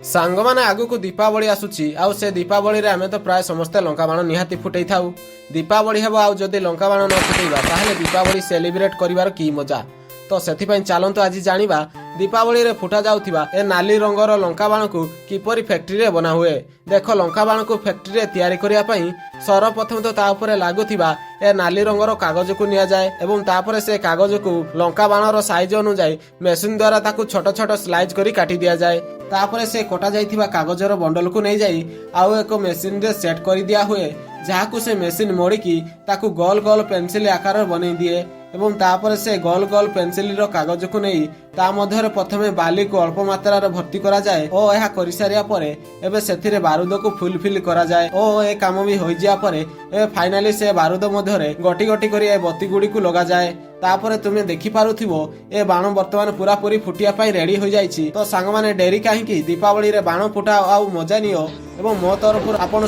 ସାଙ୍ଗମାନେ ଆଗକୁ ଦୀପାବଳି ଆସୁଛି ଆଉ ସେ ଦୀପାବଳିରେ ଆମେ ତ ପ୍ରାୟ ସମସ୍ତେ ଲଙ୍କା ବାଣ ନିହାତି ଫୁଟେଇ ଥାଉ। ଦୀପାବଳି ହେବ ଆଉ ଯଦି ଲଙ୍କା ବାଣ ନ ଫୁଟେଇବା ତାହେଲେ ଦୀପାବଳି ସେଲିବ୍ରେଟ୍ କରିବାର କି ମଜା। ତ ସେଥିପାଇଁ ଚାଲନ୍ତୁ ଆଜି ଜାଣିବା ଦୀପାବଳିରେ ଫୁଟା ଯାଉଥିବା ଏ ନାଲି ରଙ୍ଗର ଲଙ୍କା ବାଣକୁ କିପରି ଫ୍ୟାକ୍ଟ୍ରିରେ ବନା ହୁଏ। ଦେଖ, ଲଙ୍କା ବାଣକୁ ଫ୍ୟାକ୍ଟ୍ରିରେ ତିଆରି କରିବା ପାଇଁ ସର୍ବପ୍ରଥମେ ତ ତା ଉପରେ ଲାଗୁଥିବା ଏ ନାଲି ରଙ୍ଗର କାଗଜକୁ ନିଆଯାଏ ଏବଂ ତାପରେ ସେ କାଗଜକୁ ଲଙ୍କା ବାଣର ସାଇଜ ଅନୁଯାୟୀ ମେସିନ ଦ୍ୱାରା ତାକୁ ଛୋଟ ଛୋଟ ସ୍ଲାଇଜ କରି କାଟି ଦିଆଯାଏ। ତାପରେ ସେ କଟା ଯାଇଥିବା କାଗଜର ବଣ୍ଡଲକୁ ନେଇଯାଇ ଆଉ ଏକ ମେସିନରେ ସେଟ୍ କରିଦିଆ ହୁଏ, ଯାହାକୁ ସେ ମେସିନ ମୋଡ଼ିକି ତାକୁ ଗୋଲ ଗୋଲ ପେନସିଲ ଆକାରରେ ବନେଇ ଦିଏ ଏବଂ ତାପରେ ସେ ଗୋଲ ଗୋଲ ପେନସିଲର କାଗଜକୁ ନେଇ ତା ମଧ୍ୟରେ ପ୍ରଥମେ ବାଲିକୁ ଅଳ୍ପ ମାତ୍ରାରେ ଭର୍ତ୍ତି କରାଯାଏ ଓ ଏହା କରିସାରିବା ପରେ ଏବେ ସେଥିରେ ବାରୁଦକୁ ଫୁଲଫିଲ କରାଯାଏ ଓ ଏ କାମ ବି ହୋଇଯିବା ପରେ ଏବେ ଫାଇନାଲି ସେ ବାରୁଦ ମଧ୍ୟରେ ଗୋଟି ଗୋଟି କରି ଏ ବତି ଗୁଡ଼ିକୁ ଲଗାଯାଏ। ତାପରେ ତୁମେ ଦେଖିପାରୁଥିବ ଏ ବାଣ ବର୍ତ୍ତମାନ ପୁରାପୁରି ଫୁଟିବା ପାଇଁ ରେଡି ହୋଇଯାଇଛି। ତ ସାଙ୍ଗମାନେ ଡେରି କାହିଁକି, ଦୀପାବଳିରେ ବାଣ ଫୁଟାଅ ଆଉ ମଜା ନିଅ ଏବଂ ମୋ ତରଫରୁ ଆପଣ